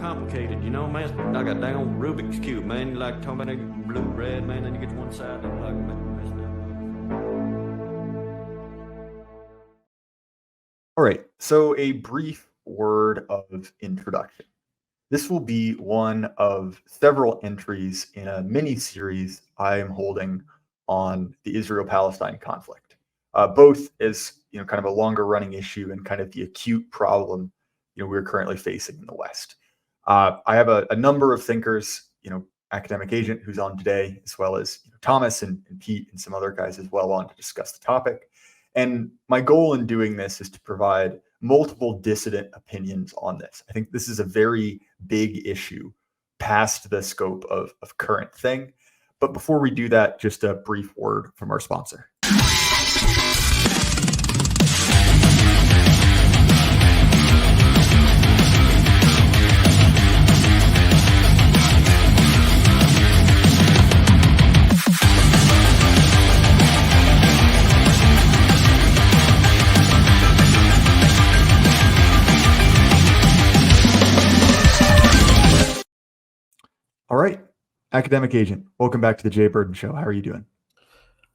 complicated, you know, man. It's like a damn Rubik's Cube, man. You like talking about that blue, red, man, then you get to one side, and like messed up. All right, so a brief word of introduction. This will be one of several entries in a mini-series I am holding on the Israel-Palestine conflict, both as kind of a longer-running issue and kind of the acute problem we're currently facing in the West. I have a number of thinkers, Academic Agent, who's on today, as well as Thomas and Pete and some other guys as well on to discuss the topic. And my goal in doing this is to provide multiple dissident opinions on this. I think this is a very big issue past the scope of current thing. But before we do that, just a brief word from our sponsor. All right, Academic Agent, welcome back to the Jay Burden Show. How are you doing?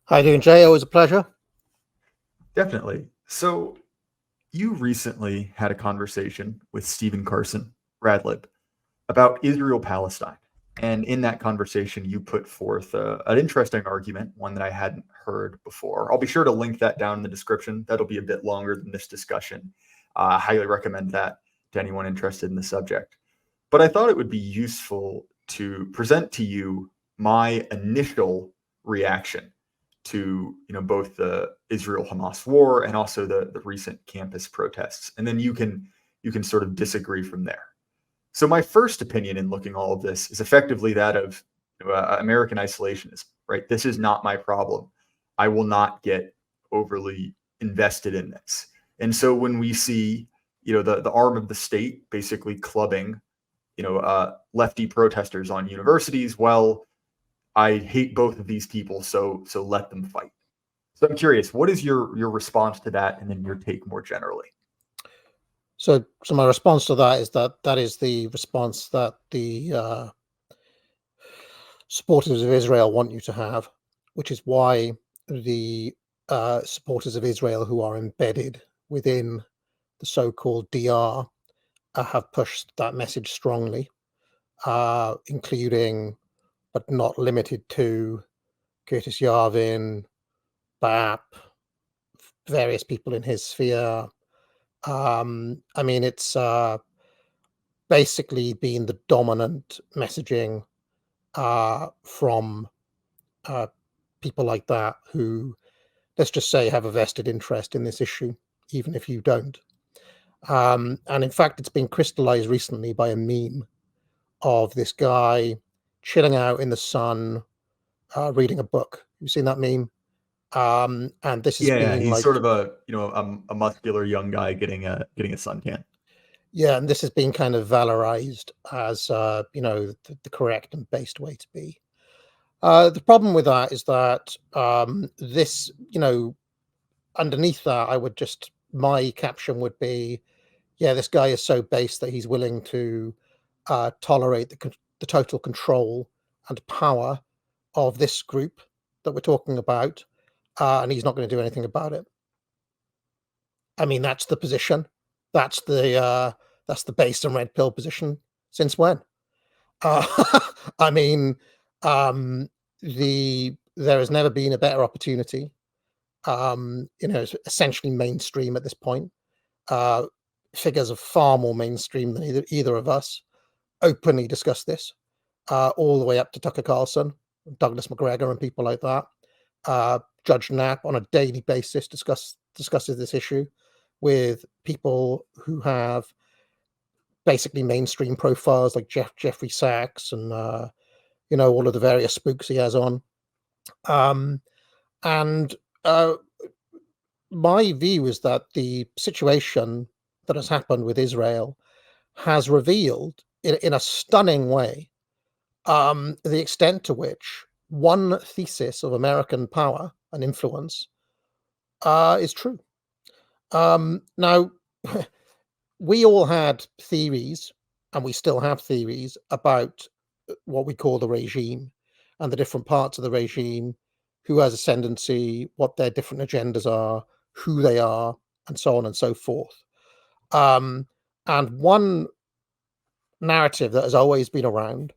How are you doing, Jay? Always a pleasure. Definitely. So you recently had a conversation with Stephen Carson, Radlib, about Israel-Palestine. And in that conversation, you put forth an interesting argument, one that I hadn't heard before. I'll be sure to link that down in the description. That'll be a bit longer than this discussion. I highly recommend that to anyone interested in the subject. But I thought it would be useful to present to you my initial reaction to both the Israel-Hamas war and also the recent campus protests, and then you can sort of disagree from there. So my first opinion in looking all of this is effectively that of American isolationism. Right, this is not my problem. I will not get overly invested in this. And so when we see the arm of the state basically clubbing lefty protesters on universities, well, I hate both of these people, so let them fight. So I'm curious, what is your response to that, and then your take more generally? So my response to that is the response that the supporters of Israel want you to have, which is why the supporters of Israel who are embedded within the so-called DR have pushed that message strongly, including, but not limited to, Curtis Yarvin, BAP, various people in his sphere. I mean, it's basically been the dominant messaging from people like that who, let's just say, have a vested interest in this issue, even if you don't. And in fact, it's been crystallized recently by a meme of this guy chilling out in the sun, reading a book. You've seen that meme? And this is he's like, sort of a muscular young guy getting a suntan. Yeah, and this has been kind of valorized as the correct and based way to be. The problem with that is that this, underneath that, my caption would be, yeah, this guy is so base that he's willing to tolerate the total control and power of this group that we're talking about, and he's not going to do anything about it. I mean, that's the position. That's the base and red pill position. Since when? I mean, there has never been a better opportunity. It's essentially mainstream at this point. Figures are far more mainstream than either of us openly discuss this, all the way up to Tucker Carlson, Douglas McGregor, and people like that. Judge Knapp on a daily basis discusses this issue with people who have basically mainstream profiles like Jeffrey Sachs and all of the various spooks he has on. And my view is that the situation that has happened with Israel has revealed in a stunning way the extent to which one thesis of American power and influence is true. Now, we all had theories and we still have theories about what we call the regime and the different parts of the regime, who has ascendancy, what their different agendas are, who they are, and so on and so forth. And one narrative that has always been around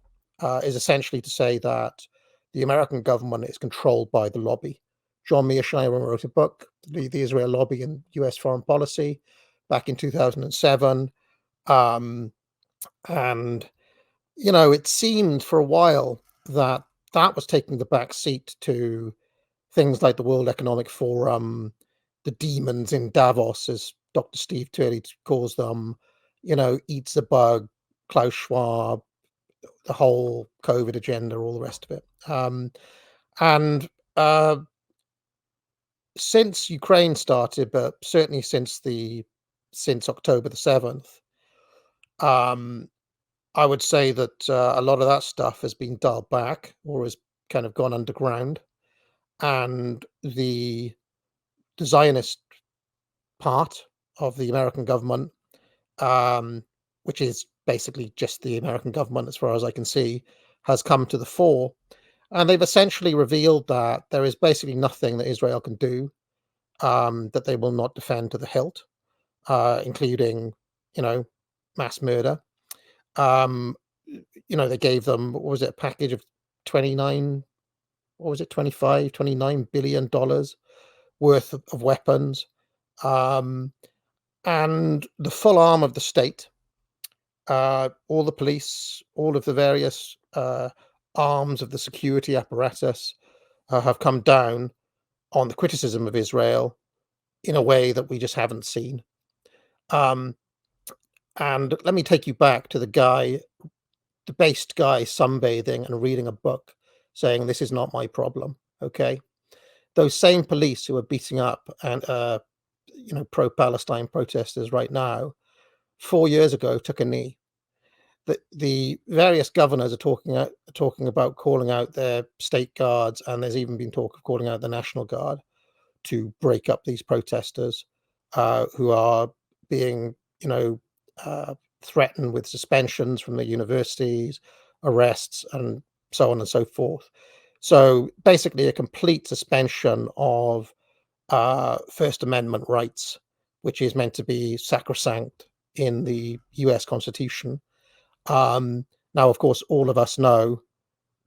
is essentially to say that the American government is controlled by the lobby. John Mearsheimer wrote a book, the Israel Lobby in U.S. Foreign Policy, back in 2007. And, it seemed for a while that that was taking the back seat to things like the World Economic Forum, the demons in Davos, as Dr. Steve Turley calls them, eats the bug, Klaus Schwab, the whole COVID agenda, all the rest of it. And since Ukraine started, but certainly since October the 7th, I would say that a lot of that stuff has been dialed back or has kind of gone underground, and the Zionist part of the American government, which is basically just the American government, as far as I can see, has come to the fore. And they've essentially revealed that there is basically nothing that Israel can do that they will not defend to the hilt, including, mass murder. They gave them, what was it, a package of 29, what was it, 25, $29 billion worth of weapons. And the full arm of the state, all the police, all of the various arms of the security apparatus have come down on the criticism of Israel in a way that we just haven't seen. And let me take you back to the based guy sunbathing and reading a book saying, "This is not my problem." Okay. Those same police who are beating up and, pro-Palestine protesters right now, 4 years ago took a knee. The various governors are talking about calling out their state guards, and there's even been talk of calling out the National Guard to break up these protesters who are being, threatened with suspensions from the universities, arrests, and so on and so forth. So basically, a complete suspension of First Amendment rights, which is meant to be sacrosanct in the U.S. Constitution. Now, of course, all of us know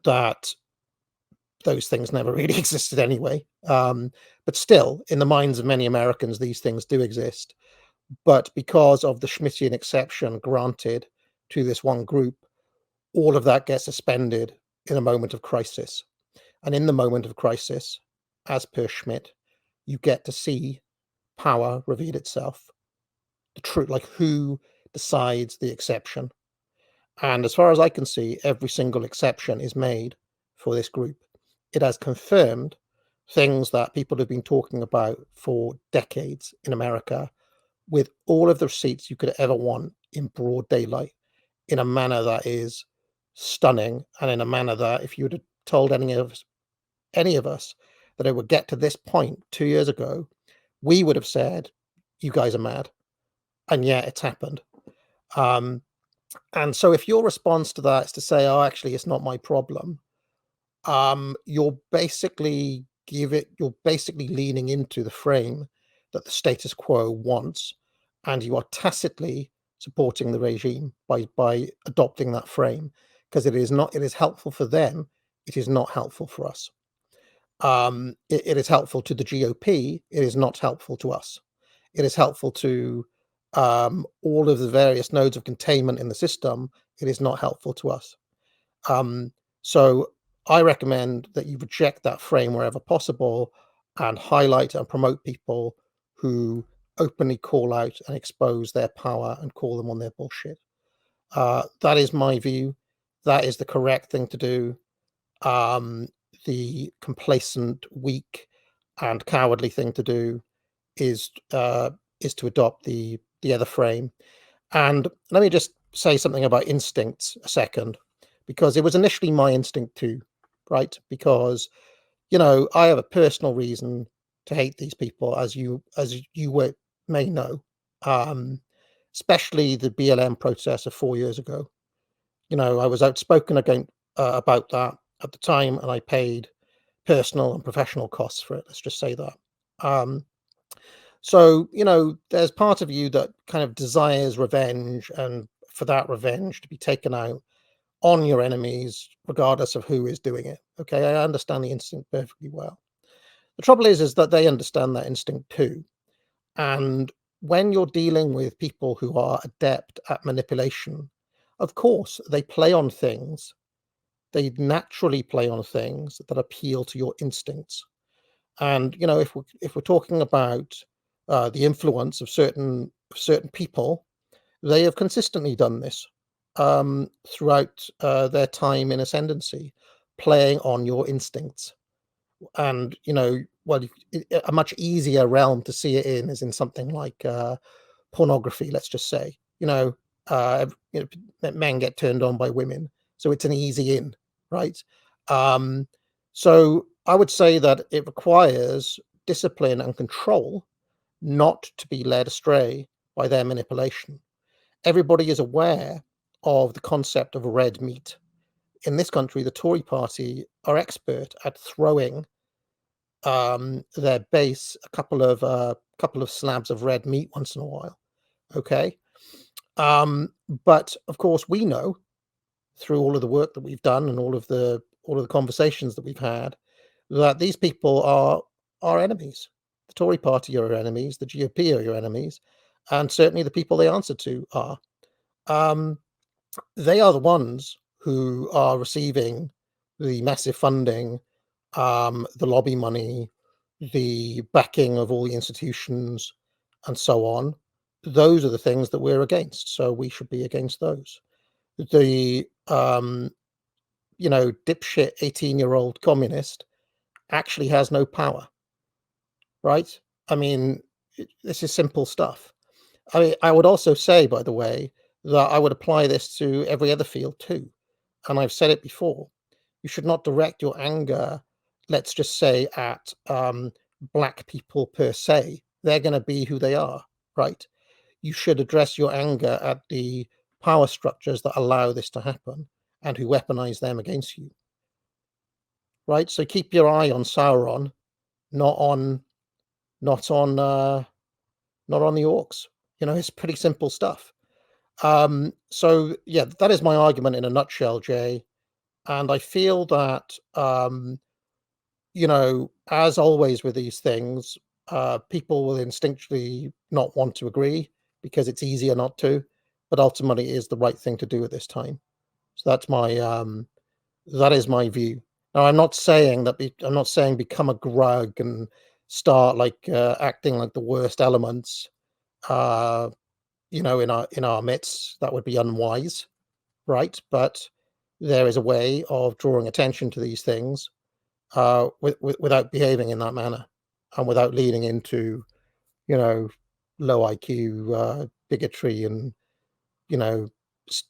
that those things never really existed anyway. But still, in the minds of many Americans, these things do exist. But because of the Schmittian exception granted to this one group, all of that gets suspended in a moment of crisis. And in the moment of crisis, as per Schmitt, you get to see power reveal itself. The truth, like who decides the exception. And as far as I can see, every single exception is made for this group. It has confirmed things that people have been talking about for decades in America, with all of the receipts you could ever want in broad daylight, in a manner that is stunning, and in a manner that if you would have told any of us that it would get to this point 2 years ago, we would have said, "You guys are mad." And yet it's happened. And so if your response to that is to say, "Oh, actually, it's not my problem," you're basically leaning into the frame that the status quo wants, and you are tacitly supporting the regime by adopting that frame, because it is helpful for them. It is not helpful for us. It is helpful to the GOP. It is not helpful to us. It is helpful to all of the various nodes of containment in the system. It is not helpful to us. So I recommend that you reject that frame wherever possible and highlight and promote people who openly call out and expose their power and call them on their bullshit. That is my view. That is the correct thing to do. The complacent, weak, and cowardly thing to do is to adopt the other frame. And let me just say something about instincts a second, because it was initially my instinct too, right? Because I have a personal reason to hate these people, as you may know. especially the BLM protest of 4 years ago. I was outspoken about that at the time, and I paid personal and professional costs for it. Let's just say that. So, there's part of you that kind of desires revenge, and for that revenge to be taken out on your enemies, regardless of who is doing it. Okay, I understand the instinct perfectly well. The trouble is that they understand that instinct too. And when you're dealing with people who are adept at manipulation, of course, they play on things. They naturally play on things that appeal to your instincts. And if we're talking about the influence of certain people, they have consistently done this throughout their time in ascendancy, playing on your instincts. And well, a much easier realm to see it in is in something like pornography. Let's just say, men get turned on by women, so it's an easy in, right? So I would say that it requires discipline and control not to be led astray by their manipulation. Everybody is aware of the concept of red meat. In this country, the Tory party are expert at throwing their base a couple of slabs of red meat once in a while. Okay. But of course, we know through all of the work that we've done and all of the conversations that we've had that these people are our enemies. The Tory party are our enemies, the GOP are your enemies, and certainly the people they answer to are. They are the ones who are receiving the massive funding, the lobby money, the backing of all the institutions, and so on. Those are the things that we're against, so we should be against those. The dipshit 18-year-old communist actually has no power, right? I mean, this is simple stuff. I would also say, by the way, that I would apply this to every other field too. And I've said it before. You should not direct your anger, let's just say, at black people per se. They're going to be who they are, right? You should address your anger at the power structures that allow this to happen and who weaponize them against you, right? So keep your eye on Sauron, not on not on the orcs. It's pretty simple stuff. So yeah, that is my argument in a nutshell, Jay. And I feel that as always with these things, people will instinctually not want to agree because it's easier not to, but ultimately it is the right thing to do at this time. So that is my view. Now, I'm not saying become a grug and start acting like the worst elements, in our midst. That would be unwise, right? But there is a way of drawing attention to these things without behaving in that manner and without leading into, low IQ bigotry and,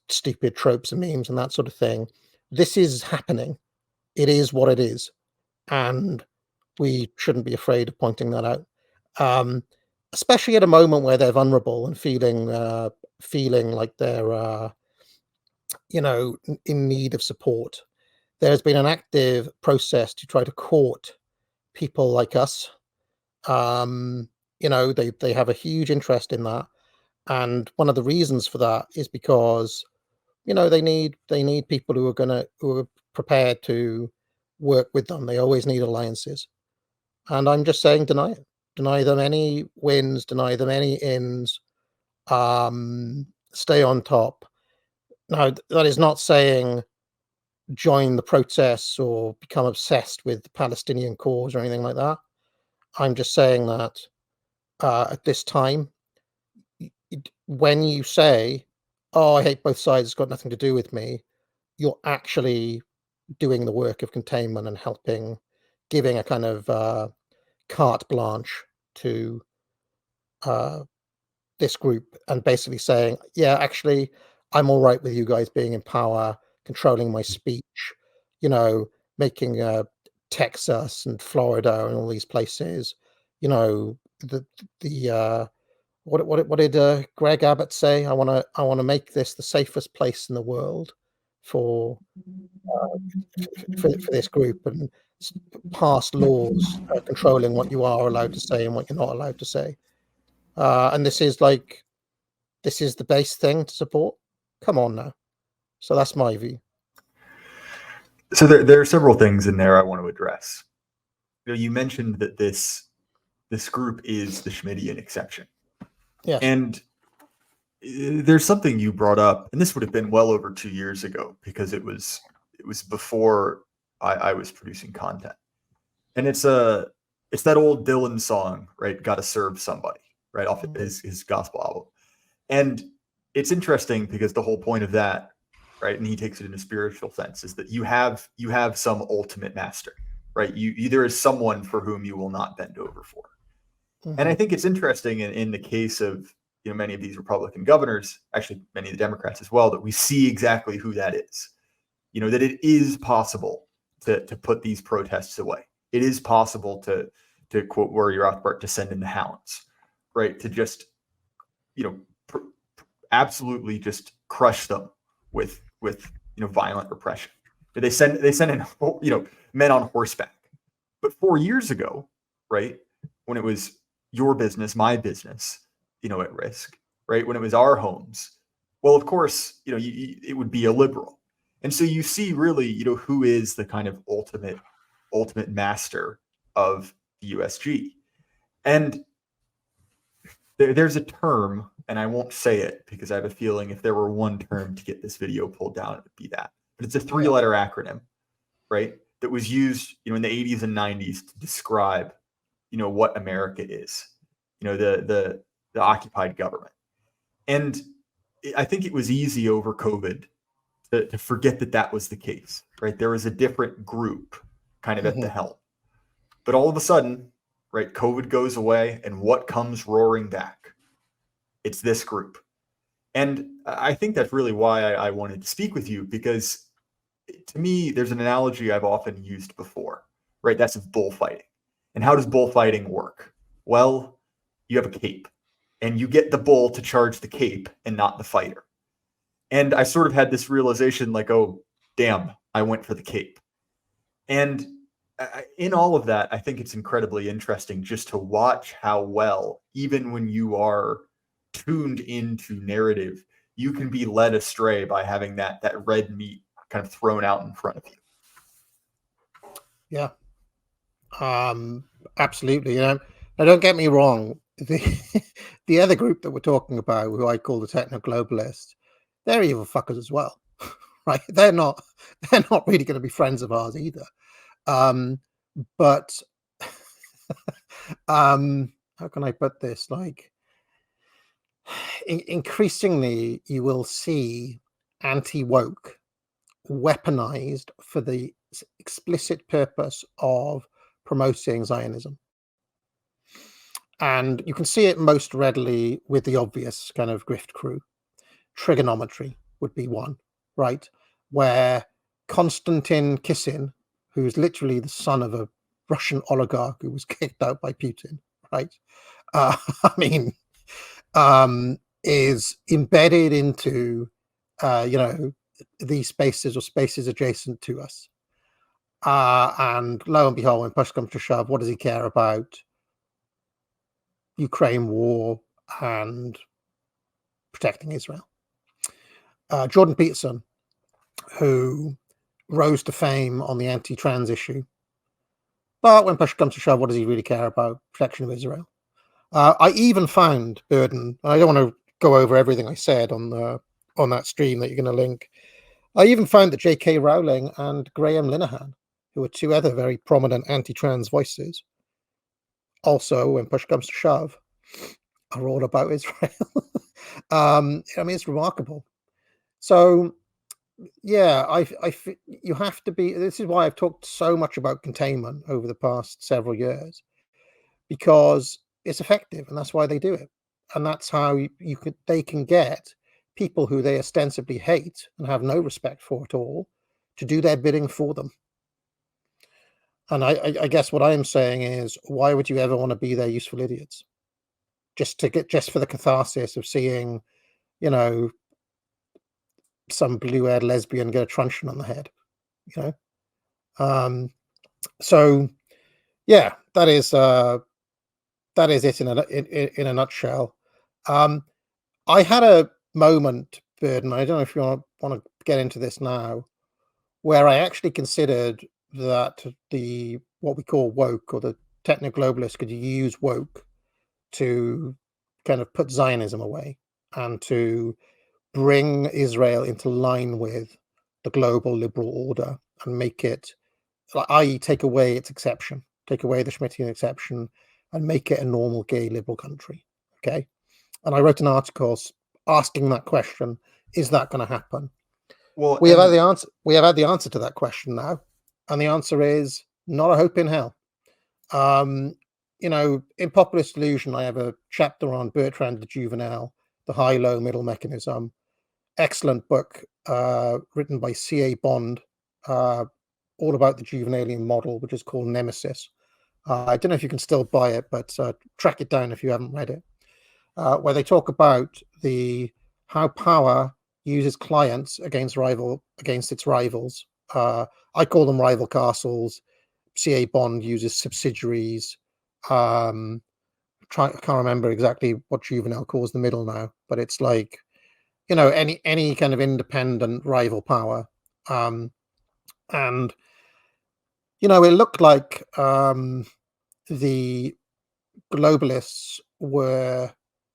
stupid tropes and memes and that sort of thing. This is happening. It is what it is. And we shouldn't be afraid of pointing that out. Especially at a moment where they're vulnerable and feeling like they're in need of support. There's been an active process to try to court people like us. They have a huge interest in that, and one of the reasons for that is because they need people who are prepared to work with them. They always need alliances, and I'm just saying deny it. Deny them any wins, deny them any ins, stay on top. Now, that is not saying join the protests or become obsessed with the Palestinian cause or anything like that. I'm just saying that at this time, when you say, "Oh, I hate both sides, it's got nothing to do with me," you're actually doing the work of containment and helping, giving a kind of carte blanche to this group and basically saying, yeah, actually, I'm all right with you guys being in power, controlling my speech, making Texas and Florida and all these places, the what did Greg Abbott say? I want to make this the safest place in the world for this group, and pass laws controlling what you are allowed to say and what you're not allowed to say. And this is the base thing to support. Come on now. So that's my view. So there are several things in there I want to address. You mentioned that this group is the Schmittian exception. Yes. And there's something you brought up, and this would have been well over 2 years ago, because it was before I was producing content. And it's that old Dylan song, right? Gotta serve somebody, right? Off of his gospel album. And it's interesting because the whole point of that, right, and he takes it in a spiritual sense, is that you have some ultimate master, right? There is someone for whom you will not bend over for. And I think it's interesting in the case of many of these Republican governors, actually many of the Democrats as well, that we see exactly who that is. That it is possible to put these protests away. It is possible to quote Rory Rothbard, to send in the hounds, right? To just absolutely just crush them with violent repression. They send in men on horseback. But 4 years ago, right, when it was your business, my business, at risk, right, when it was our homes, well, of course, it would be a liberal. And so you see really, who is the kind of ultimate master of the USG. And there's a term, and I won't say it because I have a feeling if there were one term to get this video pulled down, it would be that. But it's a 3-letter acronym, right, that was used, in the 80s and 90s to describe, what America is, the occupied government. And I think it was easy over COVID to forget that was the case, right? There was a different group kind of at the helm. But all of a sudden, right, COVID goes away, and what comes roaring back? It's this group. And I think that's really why I wanted to speak with you, because to me, there's an analogy I've often used before, right? That's of bullfighting. And how does bullfighting work? Well, you have a cape, and you get the bull to charge the cape and not the fighter. And I sort of had this realization like, oh, damn, I went for the cape. And in all of that, I think it's incredibly interesting just to watch how well, even when you are tuned into narrative, you can be led astray by having that red meat kind of thrown out in front of you. Yeah. Absolutely. Now don't get me wrong. The other group that we're talking about, who I call the techno-globalists, they're evil fuckers as well, right? They're not really going to be friends of ours either. But how can I put this? Like, increasingly, you will see anti-woke weaponized for the explicit purpose of promoting Zionism. And you can see it most readily with the obvious kind of grift crew. Trigonometry would be one, right? Where Konstantin Kisin, who's literally the son of a Russian oligarch who was kicked out by Putin, right? Is embedded into, these spaces or spaces adjacent to us. And lo and behold, when push comes to shove, what does he care about? Ukraine war and protecting Israel. Jordan Peterson, who rose to fame on the anti-trans issue, but when push comes to shove, what does he really care about? Protection of Israel. I even found, Burden, I don't want to go over everything I said on that stream that you're going to link. I even found that J.K. Rowling and Graham Linehan, who are two other very prominent anti-trans voices, also, when push comes to shove, are all about Israel. It's remarkable. So, yeah, you have to be. This is why I've talked so much about containment over the past several years, because it's effective, and that's why they do it, and that's how they can get people who they ostensibly hate and have no respect for at all to do their bidding for them. And I guess what I am saying is, why would you ever want to be their useful idiots? just for the catharsis of seeing, you know, some blue-haired lesbian get a truncheon on the head, you know. So yeah, that is it in a nutshell. I had a moment, Burden. I don't know if you want to get into this now, where I actually considered that what we call woke, or the techno-globalists, could use woke to kind of put Zionism away and to bring Israel into line with the global liberal order and make it, i.e., take away its exception, take away the Schmittian exception, and make it a normal gay liberal country. Okay, and I wrote an article asking that question: is that going to happen? Well, We have had the answer. We have had the answer to that question now, and the answer is not a hope in hell. You know, in Populist Illusion, I have a chapter on Bertrand de Juvenel, the high-low middle mechanism. Excellent book, written by C.A. Bond, all about the Juvenalian model, which is called Nemesis. I don't know if you can still buy it, but track it down if you haven't read it, where they talk about how power uses clients against its rivals. I call them rival castles. C.A. Bond uses subsidiaries. I can't remember exactly what Juvenal calls the middle now, but it's like, you know, any kind of independent rival power. And you know, it looked like the globalists were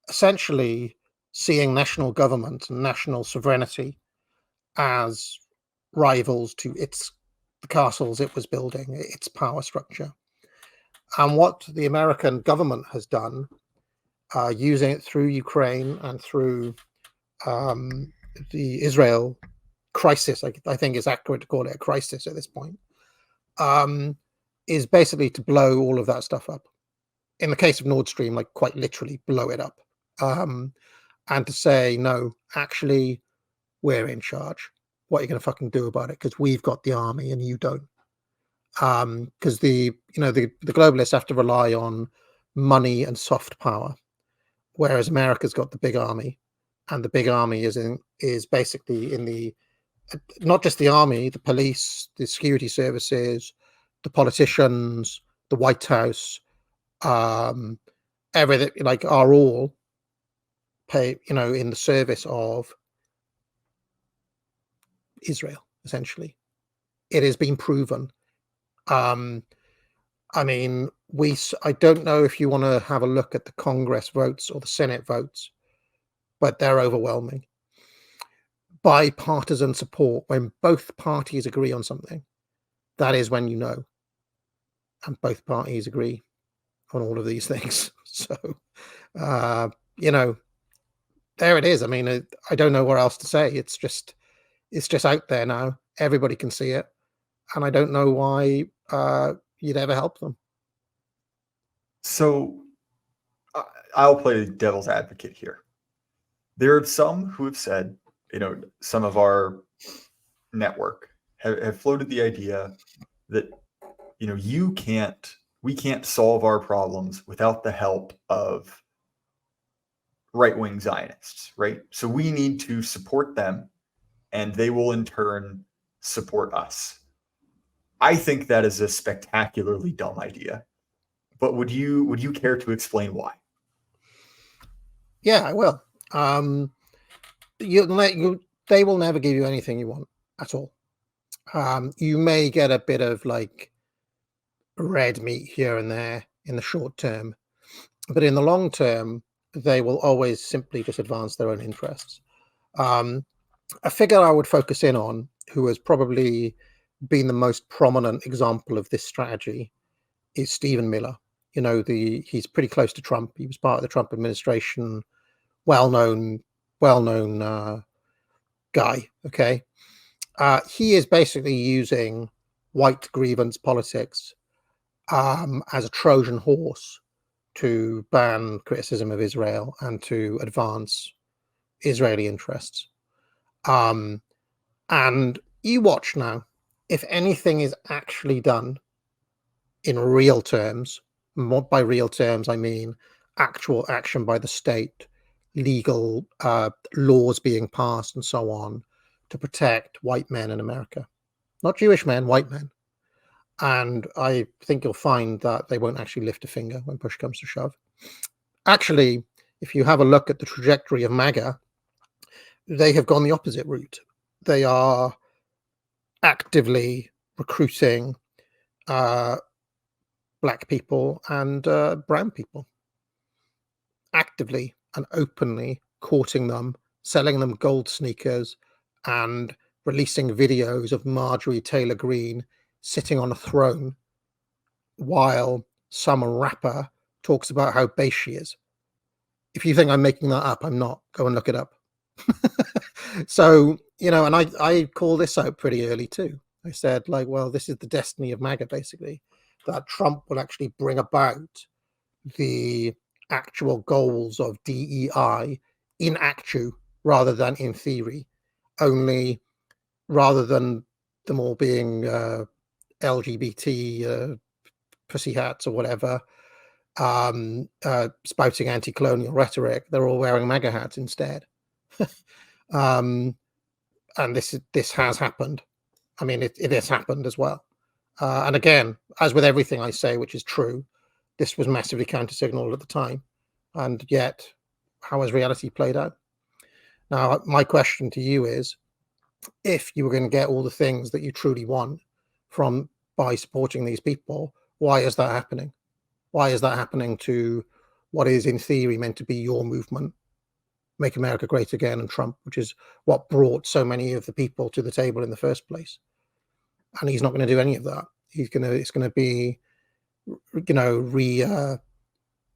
essentially seeing national government and national sovereignty as rivals to the castles it was building, its power structure. And what the American government has done, using it through Ukraine and through the Israel crisis, I think it's accurate to call it a crisis at this point, is basically to blow all of that stuff up. In the case of Nord Stream, like quite literally blow it up, and to say, no, actually, we're in charge. What are you going to fucking do about it? Because we've got the army and you don't. Because the globalists have to rely on money and soft power, whereas America's got the big army, and the big army is basically in the, not just the army, the police, the security services, the politicians, the White House, everything, like, are all in the service of Israel. Essentially, it has been proven. I mean, I don't know if you want to have a look at the Congress votes or the Senate votes, but they're overwhelming. Bipartisan support, when both parties agree on something, that is when you know. And both parties agree on all of these things. So, you know, there it is. I mean, I don't know what else to say. It's just out there now. Everybody can see it. And I don't know why you'd ever help them. So I'll play devil's advocate here. There are some who have said, you know, some of our network have floated the idea that, you know, we can't solve our problems without the help of right-wing Zionists, right? So we need to support them, and they will in turn support us. I think that is a spectacularly dumb idea. But would you care to explain why? Yeah, I will. They will never give you anything you want at all. You may get a bit of like red meat here and there in the short term, but in the long term, they will always simply just advance their own interests. A figure I would focus in on, who has probably been the most prominent example of this strategy, is Stephen Miller. You know, he's pretty close to Trump. He was part of the Trump administration, well-known guy. Okay, he is basically using white grievance politics as a Trojan horse to ban criticism of Israel and to advance Israeli interests. And you watch now, if anything is actually done in real terms, by real terms I mean actual action by the state, legal laws being passed and so on to protect white men in America. Not Jewish men, white men. And I think you'll find that they won't actually lift a finger when push comes to shove. Actually, if you have a look at the trajectory of MAGA, they have gone the opposite route. They are actively recruiting black people and brown people, actively and openly courting them, selling them gold sneakers, and releasing videos of Marjorie Taylor Greene sitting on a throne while some rapper talks about how base she is. If you think I'm making that up, I'm not. Go and look it up. So, and I call this out pretty early too. I said, like, well, this is the destiny of MAGA, basically, that Trump will actually bring about the actual goals of DEI in actu rather than in theory, only rather than them all being LGBT pussy hats or whatever, spouting anti-colonial rhetoric, they're all wearing MAGA hats instead. And this has happened. I mean, it has happened as well. And again, as with everything I say, which is true, this was massively counter-signaled at the time. And yet, how has reality played out? Now, my question to you is, if you were going to get all the things that you truly want by supporting these people, why is that happening? Why is that happening to what is in theory meant to be your movement, Make America Great Again, and Trump, which is what brought so many of the people to the table in the first place? And he's not going to do any of that. It's going to be,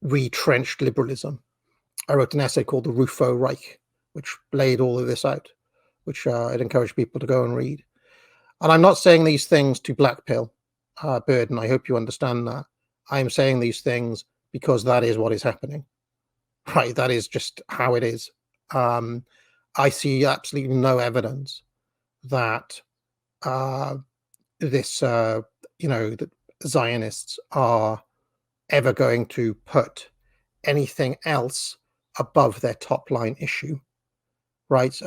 retrenched liberalism. I wrote an essay called The Rufo Reich, which laid all of this out, which I'd encourage people to go and read. And I'm not saying these things to blackpill Burden. I hope you understand that. I'm saying these things because that is what is happening. Right, that is just how it is. I see absolutely no evidence that that Zionists are ever going to put anything else above their top line issue, right?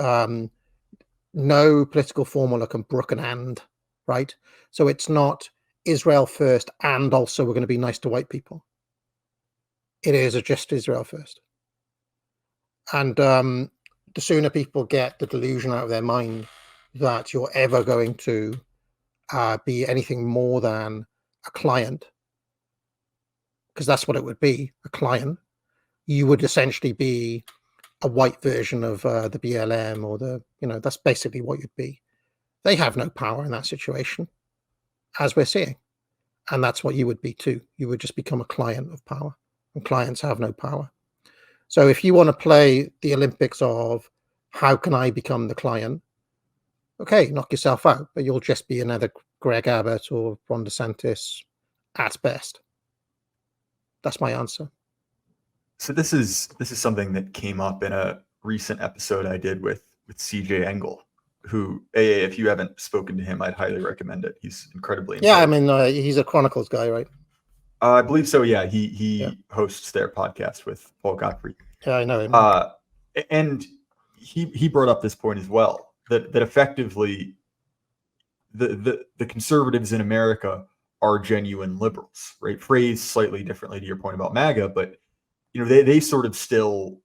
No political formula can brook an and, right? So it's not Israel first and also we're going to be nice to white people. It is just Israel first. And the sooner people get the delusion out of their mind that you're ever going to be anything more than a client, because that's what it would be, a client, you would essentially be a white version of the BLM or that's basically what you'd be. They have no power in that situation, as we're seeing. And that's what you would be too. You would just become a client of power, and clients have no power. So if you want to play the Olympics of how can I become the client, okay, knock yourself out, but you'll just be another Greg Abbott or Ron DeSantis at best. That's my answer. So this is something that came up in a recent episode I did with CJ Engel, who, if you haven't spoken to him, I'd highly recommend it. He's incredibly intelligent. Yeah, I mean, he's a Chronicles guy, right? I believe so. Yeah, he hosts their podcast with Paul Gottfried. Yeah, I know him. And he brought up this point as well, that effectively the conservatives in America are genuine liberals, right? Phrased slightly differently to your point about MAGA, but they sort of still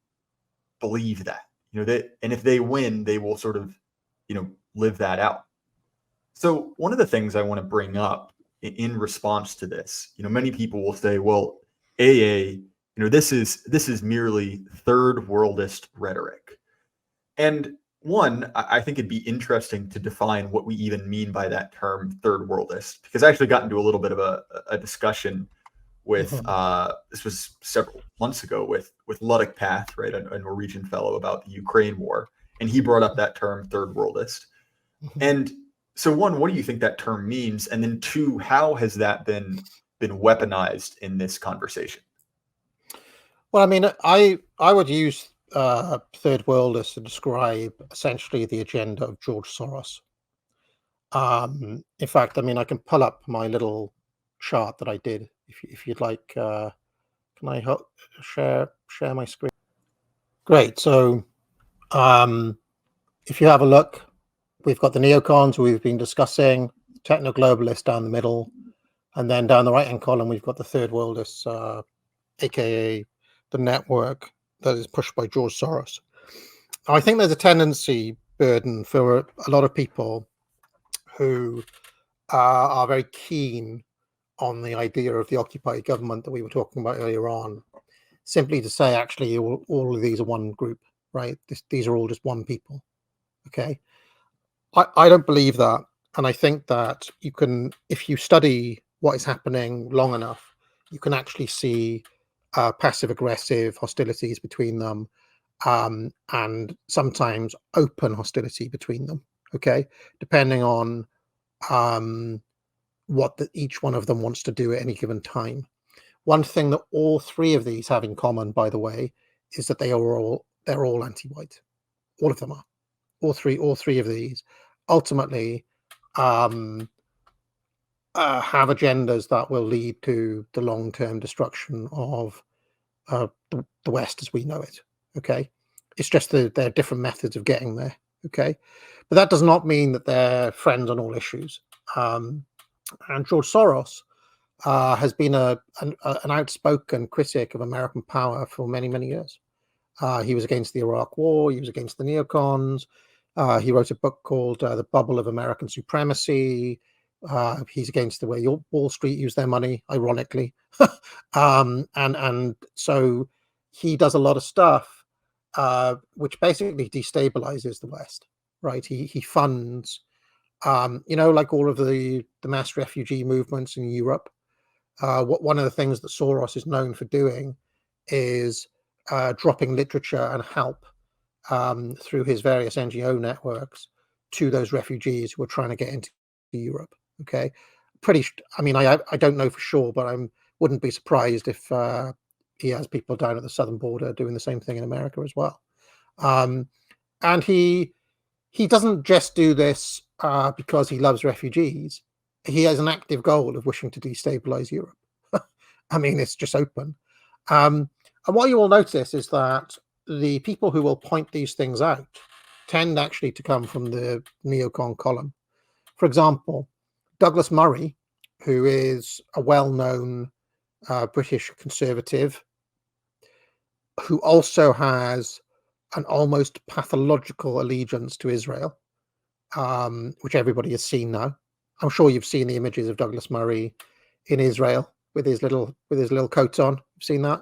believe that, and if they win, they will sort of live that out. So one of the things I want to bring up in response to this, many people will say, well, this is merely third worldist rhetoric. And one, I think it'd be interesting to define what we even mean by that term, third worldist, because I actually got into a little bit of a discussion with this was several months ago with Ludwig Path, right, a Norwegian fellow, about the Ukraine war, and he brought up that term, third worldist. And so, one, what do you think that term means? And then two, how has that been weaponized in this conversation? Well, I mean, I would use third worldist to describe essentially the agenda of George Soros. In fact, I mean, I can pull up my little chart that I did if you'd like, Can I share my screen? Great. So if you have a look, we've got the neocons who we've been discussing, techno-globalists down the middle, and then down the right-hand column, we've got the third worldists, aka the network that is pushed by George Soros. I think there's a tendency, Burden, for a lot of people who are very keen on the idea of the occupied government that we were talking about earlier on, simply to say, actually, all of these are one group, right? These are all just one people, okay? I don't believe that. And I think that you can, if you study what is happening long enough, you can actually see passive-aggressive hostilities between them, and sometimes open hostility between them, okay? Depending on what each one of them wants to do at any given time. One thing that all three of these have in common, by the way, is that they're all anti-white. All of them are. All three of these ultimately have agendas that will lead to the long-term destruction of the West as we know it. Okay, it's just there are different methods of getting there. Okay, but that does not mean that they're friends on all issues. And George Soros has been an outspoken critic of American power for many, many years. He was against the Iraq War. He was against the neocons. He wrote a book called The Bubble of American Supremacy. He's against the way Wall Street used their money, ironically. And so he does a lot of stuff which basically destabilizes the West, right? He funds, like all of the mass refugee movements in Europe. One of the things that Soros is known for doing is dropping literature and help through his various NGO networks to those refugees who are trying to get into Europe. Okay, I don't know for sure, but I wouldn't be surprised if he has people down at the southern border doing the same thing in America as well. And he doesn't just do this because he loves refugees. He has an active goal of wishing to destabilize Europe. I mean, it's just open. And what you will notice is that the people who will point these things out tend actually to come from the neocon column. For example, Douglas Murray, who is a well-known British conservative, who also has an almost pathological allegiance to Israel, which everybody has seen now. I'm sure you've seen the images of Douglas Murray in Israel with his little coat on. You've seen that?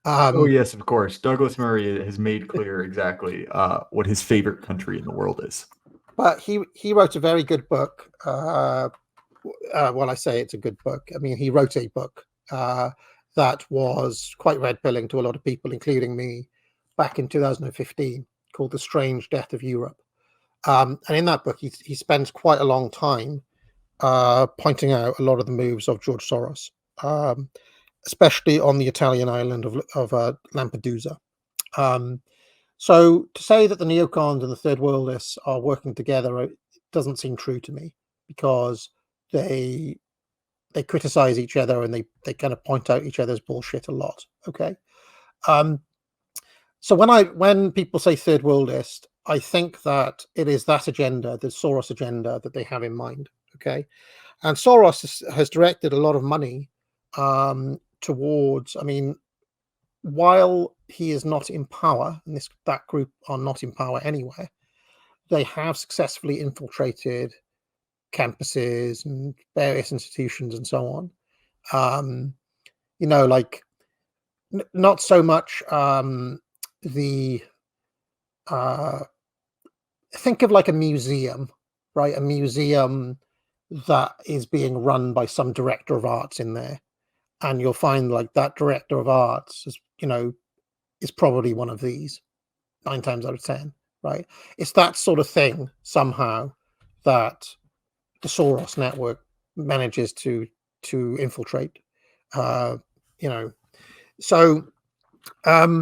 Oh yes, of course. Douglas Murray has made clear exactly what his favorite country in the world is. But he wrote a very good book. Well, I say it's a good book. I mean, he wrote a book that was quite red-pilling to a lot of people, including me, back in 2015, called The Strange Death of Europe. And in that book, he spends quite a long time pointing out a lot of the moves of George Soros, especially on the Italian island of Lampedusa. So to say that the neocons and the third worldists are working together, it doesn't seem true to me, because they criticize each other and they kind of point out each other's bullshit a lot. Okay. So when people say third worldist, I think that it is that agenda, the Soros agenda, that they have in mind. Okay. And Soros has directed a lot of money towards, I mean, while he is not in power, and that group are not in power anywhere, they have successfully infiltrated campuses and various institutions and so on. Not so much think of like a museum, right? A museum that is being run by some director of arts in there, and you'll find like that director of arts is probably one of these 9 times out of 10, right? It's that sort of thing somehow that the Soros network manages to infiltrate. So how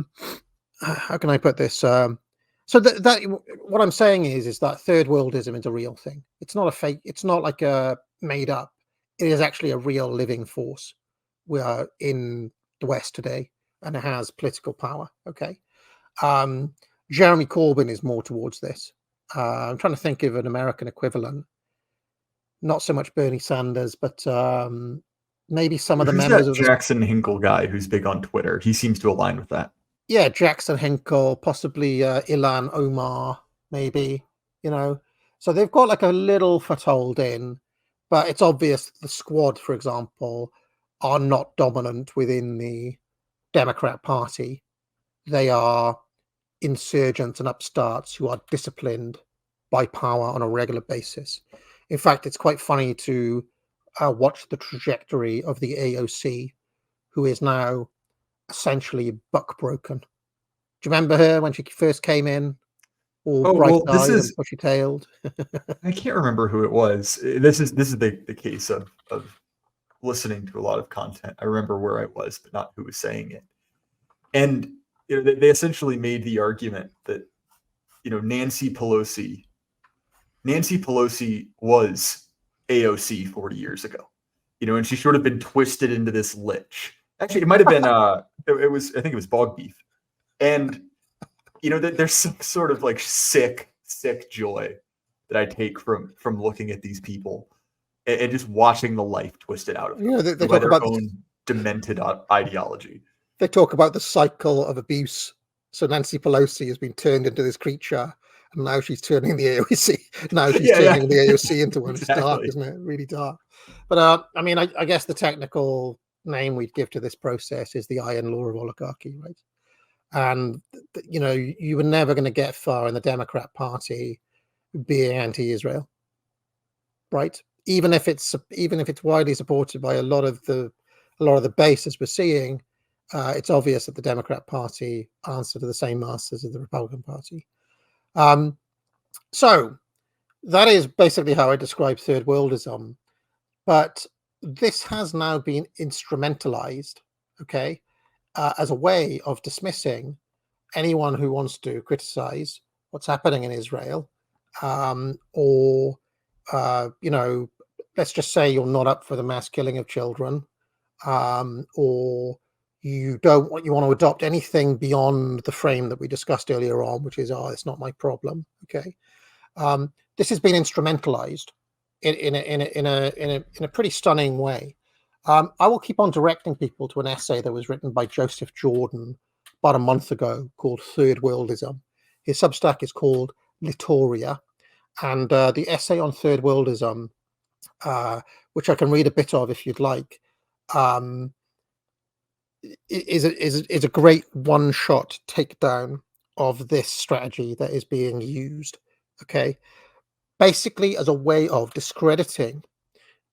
can I put this? So that what I'm saying is that third worldism is a real thing. It's not a fake. It's not like a made up. It is actually a real living force. we are in the West today, and it has political power. Okay, Jeremy Corbyn is more towards this. I'm trying to think of an American equivalent. Not so much Bernie Sanders, but maybe some of the Who's members that of the Jackson Hinkle guy who's big on Twitter? He seems to align with that. yeah, Jackson Hinkle, possibly Ilan Omar, maybe, you know. So they've got like a little foothold in, but it's obvious the Squad, for example, are not dominant within the Democrat Party. They are insurgents and upstarts who are disciplined by power on a regular basis. In fact, it's quite funny to watch the trajectory of the AOC, who is now essentially buck broken. Do you remember her when she first came in, all Oh, well, this bright-eyed and is bushy-tailed? I can't remember who it was. This is the case of listening to a lot of content. I remember where I was, but not who was saying it. And they essentially made the argument that Nancy Pelosi was AOC 40 years ago. And she's sort of been twisted into this lich. Actually, it might have been it was, I think it was Bog Beef. And there's some sort of like sick joy that I take from looking at these people and just watching the life twisted out of them They by talk their about own demented ideology. they talk about the cycle of abuse. So Nancy Pelosi has been turned into this creature, and now she's turning the AOC. Now she's turning the AOC into one. Exactly. It's dark, isn't it? Really dark. But I mean, I guess the technical name we'd give to this process is the iron law of oligarchy, right? And you were never going to get far in the Democrat Party being anti-Israel, right? Even if it's widely supported by a lot of the base, as we're seeing, it's obvious that the Democrat Party answer to the same masters as the Republican Party. So that is basically how I describe third worldism. But this has now been instrumentalized, okay, as a way of dismissing anyone who wants to criticize what's happening in Israel, or let's just say you're not up for the mass killing of children, or you want to adopt anything beyond the frame that we discussed earlier on, which is, it's not my problem. Okay, this has been instrumentalized in a pretty stunning way. I will keep on directing people to an essay that was written by Joseph Jordan about a month ago called Third Worldism. His Substack is called Litoria, and the essay on Third Worldism, which I can read a bit of if you'd like, is a great one-shot takedown of this strategy that is being used. Okay, basically as a way of discrediting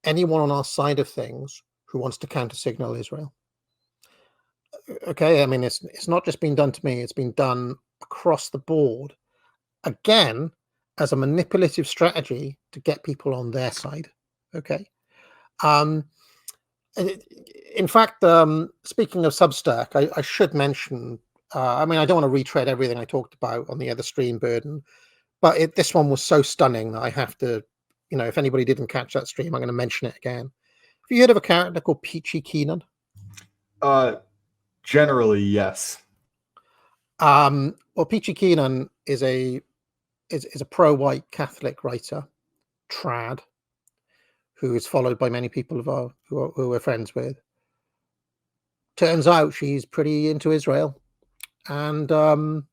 anyone on our side of things who wants to counter-signal Israel. Okay, I mean, it's not just been done to me, it's been done across the board, again, as a manipulative strategy to get people on their side. Okay. In fact, speaking of Substack, I should mention, I mean, I don't want to retread everything I talked about on the other stream, Burden, but this one was so stunning that I have to, if anybody didn't catch that stream, I'm going to mention it again. Have you heard of a character called Peachy Keenan? Generally, yes. Well, Peachy Keenan is a pro-white Catholic writer, trad, who is followed by many people who we're friends with. Turns out she's pretty into Israel, and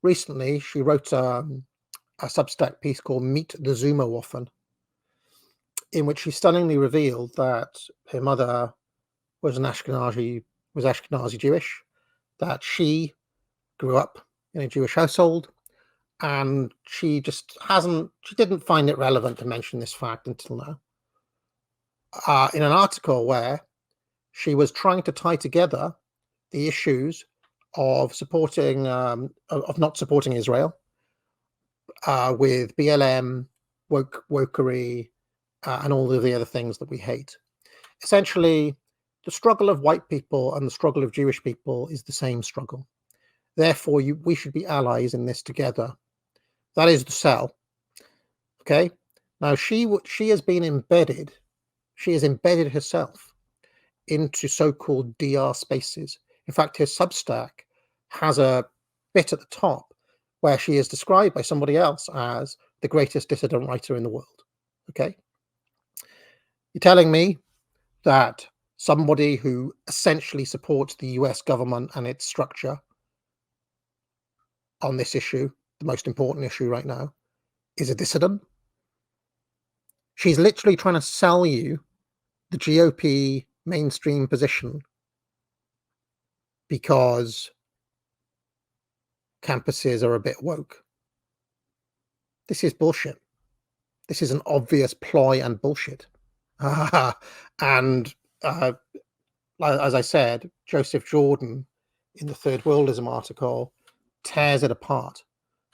recently she wrote a Substack piece called "Meet the Zoomowaffen," in which she stunningly revealed that her mother was Ashkenazi Jewish, that she grew up in a Jewish household, and she didn't find it relevant to mention this fact until now. In an article where she was trying to tie together the issues of supporting, of not supporting Israel, with BLM, wokery, and all of the other things that we hate. Essentially, the struggle of white people and the struggle of Jewish people is the same struggle. Therefore, we should be allies in this together. That is the sell. Okay. Now she has been embedded. She has embedded herself into so-called DR spaces. In fact, her Substack has a bit at the top where she is described by somebody else as the greatest dissident writer in the world. Okay? You're telling me that somebody who essentially supports the US government and its structure on this issue, the most important issue right now, is a dissident? She's literally trying to sell you the GOP mainstream position because campuses are a bit woke. This is bullshit. This is an obvious ploy and bullshit. And as I said, Joseph Jordan in the Third Worldism article tears it apart.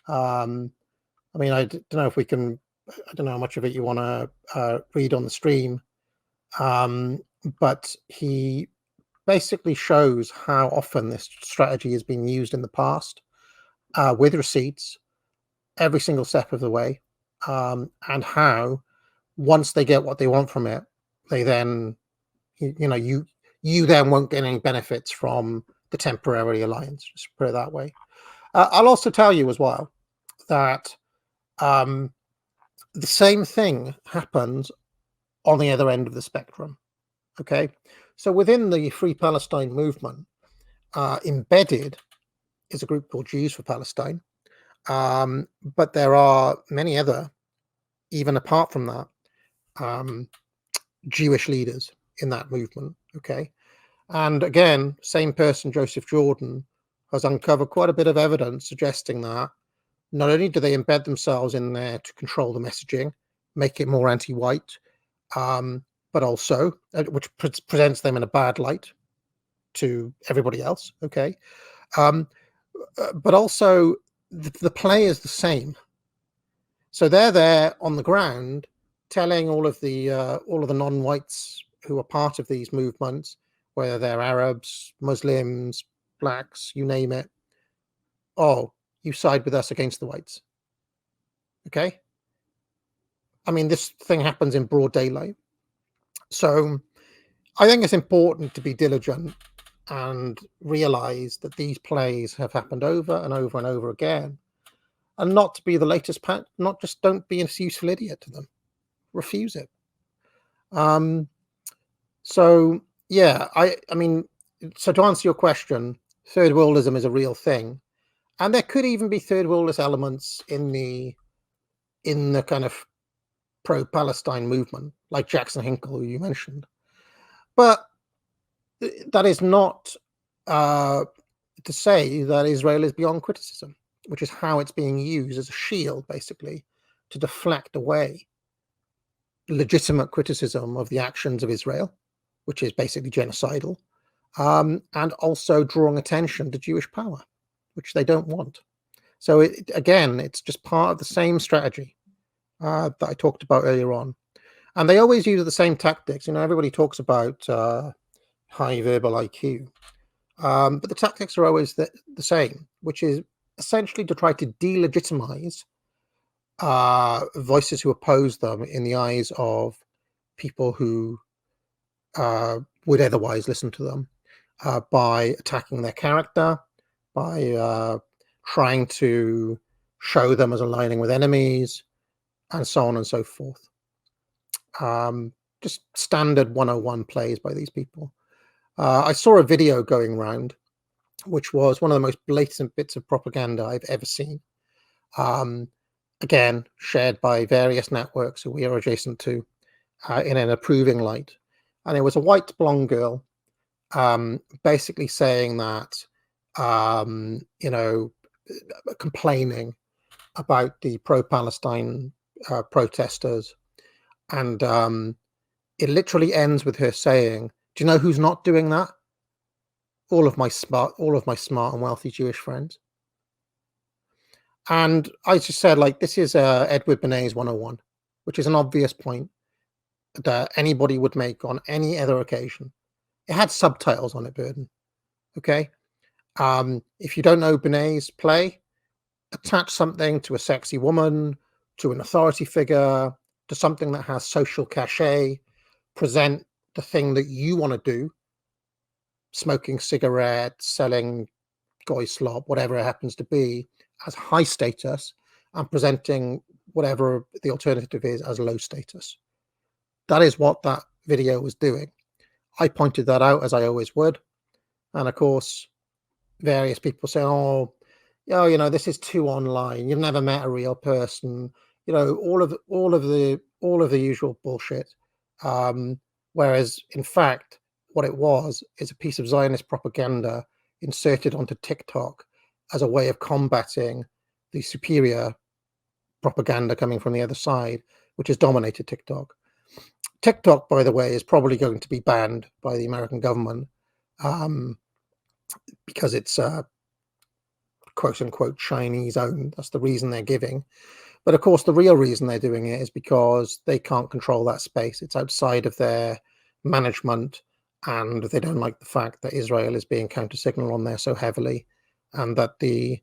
I mean, I don't know if we can, I don't know how much of it you want to read on the stream, but he basically shows how often this strategy has been used in the past with receipts every single step of the way, and how once they get what they want from it, they then, you then won't get any benefits from the temporary alliance, just put it that way. I'll also tell you as well that the same thing happens on the other end of the spectrum. Okay, so within the Free Palestine movement, embedded is a group called Jews for Palestine, but there are many other, even apart from that, Jewish leaders in that movement. Okay, and again, same person, Joseph Jordan, has uncovered quite a bit of evidence suggesting that not only do they embed themselves in there to control the messaging, make it more anti-white, but also, which presents them in a bad light to everybody else, okay? But also, the play is the same. So they're there on the ground telling all of the non-whites who are part of these movements, whether they're Arabs, Muslims, blacks, you name it, oh, you side with us against the whites. Okay? I mean, this thing happens in broad daylight. So I think it's important to be diligent and realize that these plays have happened over and over and over again, and not to be the latest not just don't be a useful idiot to them. Refuse it. So yeah, I mean, so to answer your question, third worldism is a real thing, and there could even be third worldist elements in the kind of pro-Palestine movement, like Jackson Hinkle, who you mentioned. But that is not to say that Israel is beyond criticism, which is how it's being used as a shield, basically, to deflect away legitimate criticism of the actions of Israel, which is basically genocidal, and also drawing attention to Jewish power, which they don't want. So again, it's just part of the same strategy that I talked about earlier on. And they always use the same tactics. Everybody talks about high verbal IQ, but the tactics are always the same, which is essentially to try to delegitimize voices who oppose them in the eyes of people who would otherwise listen to them, by attacking their character, by trying to show them as aligning with enemies, and so on and so forth. Just standard 101 plays by these people. I saw a video going around, which was one of the most blatant bits of propaganda I've ever seen. Again, shared by various networks who we are adjacent to in an approving light. And it was a white blonde girl basically saying that, complaining about the pro-Palestine protesters. And it literally ends with her saying, do you know who's not doing that? All of my smart and wealthy Jewish friends. And I just said, this is Edward Bernays 101, which is an obvious point that anybody would make on any other occasion. It had subtitles on it, Burden. Okay? If you don't know Bernays' play, attach something to a sexy woman, to an authority figure, to something that has social cachet, present the thing that you want to do, smoking cigarettes, selling goy slop, whatever it happens to be, as high status, and presenting whatever the alternative is as low status. That is what that video was doing. I pointed that out, as I always would. And of course, various people say, oh, this is too online. You've never met a real person. All of the usual bullshit. Whereas, in fact, what it was is a piece of Zionist propaganda inserted onto TikTok as a way of combating the superior propaganda coming from the other side, which has dominated TikTok. TikTok, by the way, is probably going to be banned by the American government because it's quote unquote Chinese owned. That's the reason they're giving. But of course, the real reason they're doing it is because they can't control that space. It's outside of their management, and they don't like the fact that Israel is being counter-signaled on there so heavily, and that the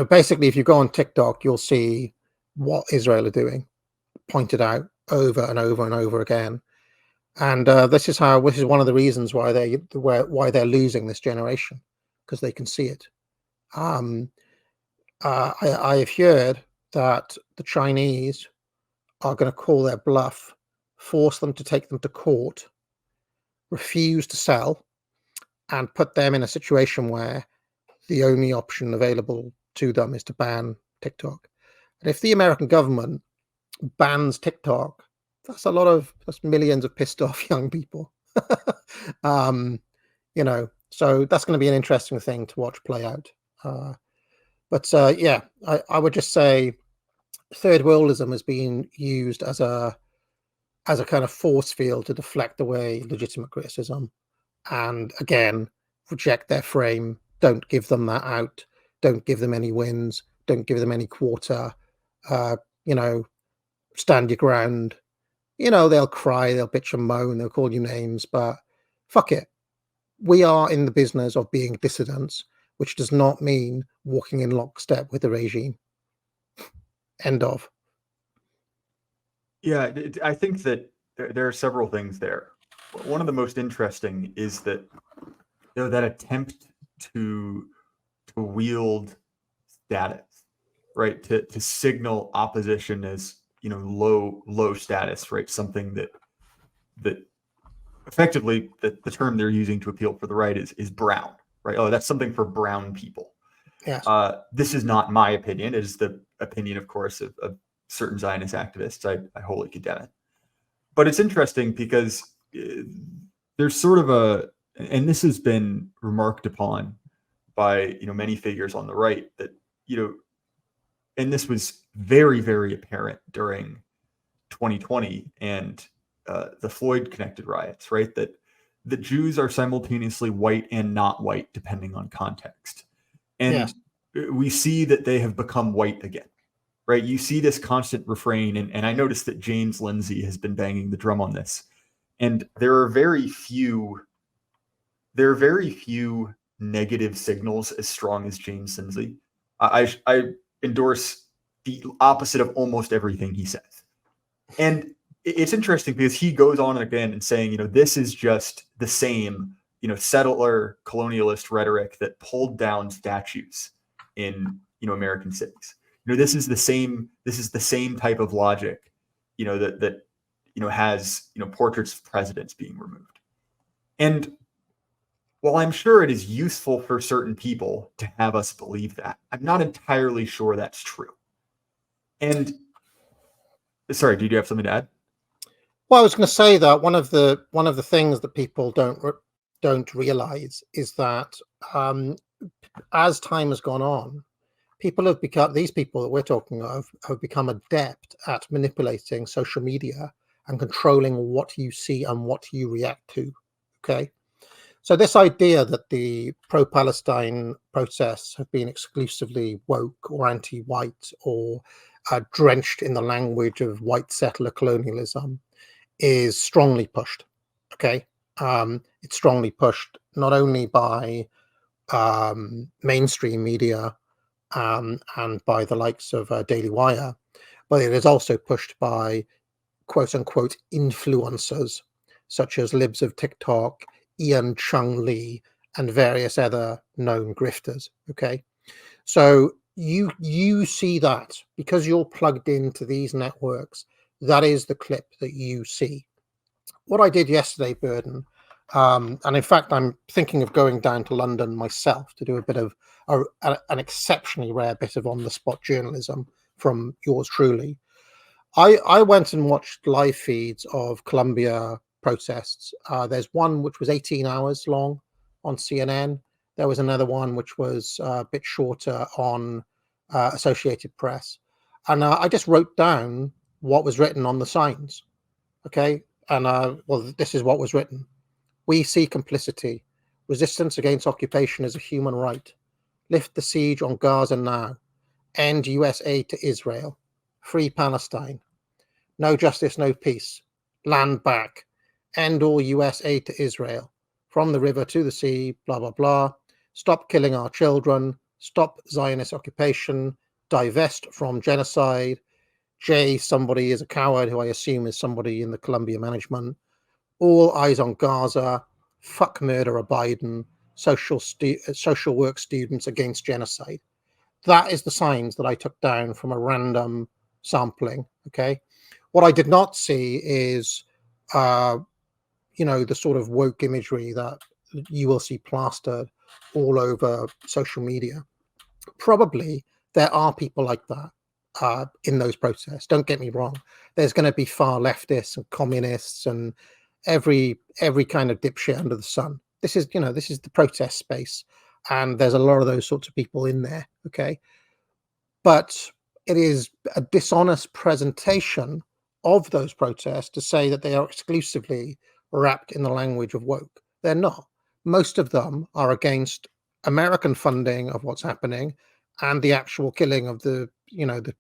basically, if you go on TikTok, you'll see what Israel are doing pointed out over and over and over again. And this is one of the reasons why they're losing this generation, because they can see it. I have heard that the Chinese are going to call their bluff, force them to take them to court, refuse to sell, and put them in a situation where the only option available to them is to ban TikTok. And if the American government bans TikTok, that's millions of pissed off young people. So that's going to be an interesting thing to watch play out. But I would just say third worldism has been used as a kind of force field to deflect away legitimate criticism, and again, reject their frame. Don't give them that out. Don't give them any wins. Don't give them any quarter. Stand your ground. They'll cry, they'll bitch and moan, they'll call you names, but fuck it. We are in the business of being dissidents, which does not mean walking in lockstep with the regime. End of. Yeah, I think that there are several things there. One of the most interesting is that that attempt to wield status, right? To signal opposition as low status, right? Something that effectively the term they're using to appeal for the right is brown, right? Oh, that's something for brown people. Yes. This is not my opinion. It is the opinion, of course, of certain Zionist activists. I wholly condemn it. But it's interesting because there's sort of and this has been remarked upon by many figures on the right, that and this was very, very apparent during 2020 and the Floyd connected riots, right? That the Jews are simultaneously white and not white, depending on context. And we see that they have become white again, right? You see this constant refrain. And I noticed that James Lindsay has been banging the drum on this. And there are very few negative signals as strong as James Lindsay. I endorse the opposite of almost everything he says. And it's interesting because he goes on again and saying, this is just the same, settler colonialist rhetoric that pulled down statues in, American cities. This is the same type of logic, that has, portraits of presidents being removed. And while I'm sure it is useful for certain people to have us believe that, I'm not entirely sure that's true. And sorry, did you have something to add? Well, I was going to say that one of the things that people don't realize is that as time has gone on, these people that we're talking of have become adept at manipulating social media and controlling what you see and what you react to. Okay. So this idea that the pro-Palestine protests have been exclusively woke or anti-white or drenched in the language of white settler colonialism is strongly pushed. Okay. It's strongly pushed not only by mainstream media and by the likes of Daily Wire, but it is also pushed by quote unquote influencers, such as Libs of TikTok, Ian Chung Lee, and various other known grifters. Okay. So you see that because you're plugged into these networks, that is the clip that you see. What I did yesterday, Burden, and in fact, I'm thinking of going down to London myself to do a bit of an exceptionally rare bit of on-the-spot journalism from yours truly. I went and watched live feeds of Colombia protests. There's one which was 18 hours long on CNN. There was another one which was a bit shorter on Associated Press. And I just wrote down what was written on the signs. Okay. And well, this is what was written. We see complicity. Resistance against occupation is a human right. Lift the siege on Gaza now. End US aid to Israel. Free Palestine. No justice, no peace. Land back. End all US aid to Israel. From the river to the sea, blah, blah, blah. Stop killing our children. Stop Zionist occupation. Divest from genocide. Somebody is a coward, who I assume is somebody in the Columbia management. All eyes on Gaza. Fuck murderer Biden. Social work students against genocide. That is the signs that I took down from a random sampling. Okay. What I did not see is, the sort of woke imagery that you will see plastered all over social media. Probably there are people like that in those protests. Don't get me wrong. There's going to be far leftists and communists and every kind of dipshit under the sun. This is the protest space, and there's a lot of those sorts of people in there. Okay, but it is a dishonest presentation of those protests to say that they are exclusively wrapped in the language of woke. They're not. Most of them are against American funding of what's happening and the actual killing of the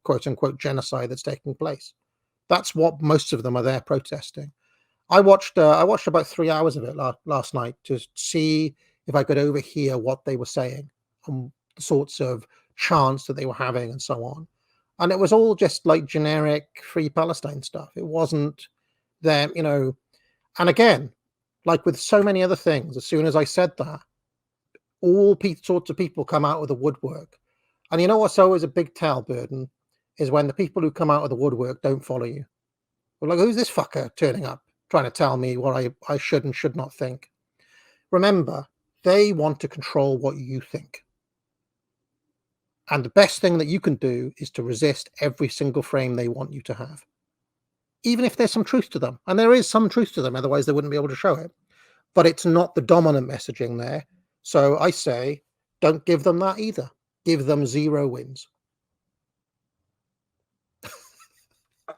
quote unquote genocide that's taking place. That's what most of them are there protesting. I watched about 3 hours of it last night to see if I could overhear what they were saying and the sorts of chants that they were having and so on. And it was all just like generic Free Palestine stuff. It wasn't them, and again, like with so many other things, as soon as I said that, all sorts of people come out of the woodwork. And you know what's always a big tell, Burden, is when the people who come out of the woodwork don't follow you. We're like, who's this fucker turning up, trying to tell me what I should and should not think? Remember, they want to control what you think. And the best thing that you can do is to resist every single frame they want you to have. Even if there's some truth to them. And there is some truth to them, otherwise they wouldn't be able to show it. But it's not the dominant messaging there. So I say, don't give them that either. Give them 0 wins.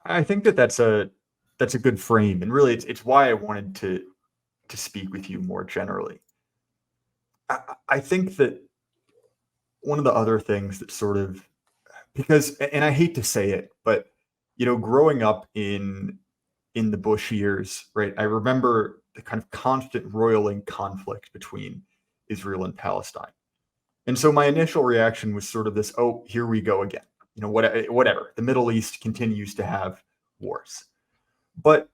I think that's a good frame, and really it's why I wanted to speak with you more generally. I think that one of the other things that sort of, because, and I hate to say it, but growing up in the Bush years, right? I remember the kind of constant roiling conflict between Israel and Palestine. And so my initial reaction was sort of this, oh, here we go again. Whatever. The Middle East continues to have wars. But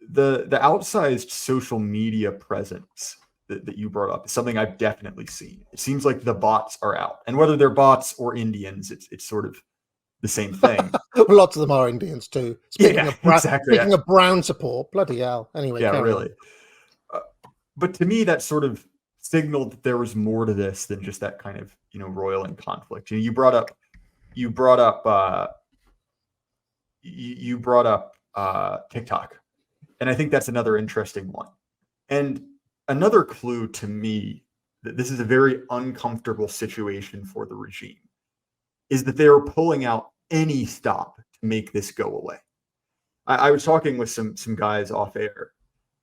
the outsized social media presence that you brought up is something I've definitely seen. It seems like the bots are out. And whether they're bots or Indians, it's sort of the same thing. Lots of them are Indians too. Speaking exactly. Speaking of brown support, bloody hell. Anyway, yeah, really. But to me, that sort of signaled that there was more to this than just that kind of roiling conflict. You brought up TikTok, and I think that's another interesting one. And another clue to me that this is a very uncomfortable situation for the regime is that they are pulling out any stop to make this go away. I was talking with some guys off air,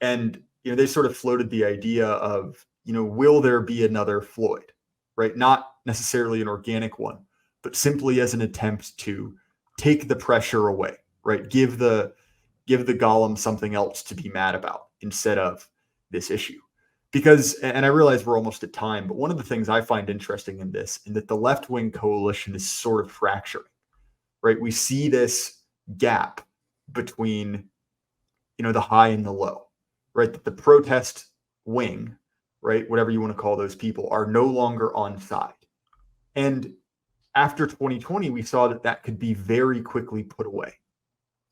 and they sort of floated the idea of will there be another Floyd, right? Not necessarily an organic one, but simply as an attempt to take the pressure away, right? Give the golem something else to be mad about instead of this issue. Because, and I realize we're almost at time, but one of the things I find interesting in this, in that the left-wing coalition is sort of fracturing, right? We see this gap between the high and the low, right? That the protest wing, right, whatever you want to call those people, are no longer on side. And after 2020, we saw that could be very quickly put away.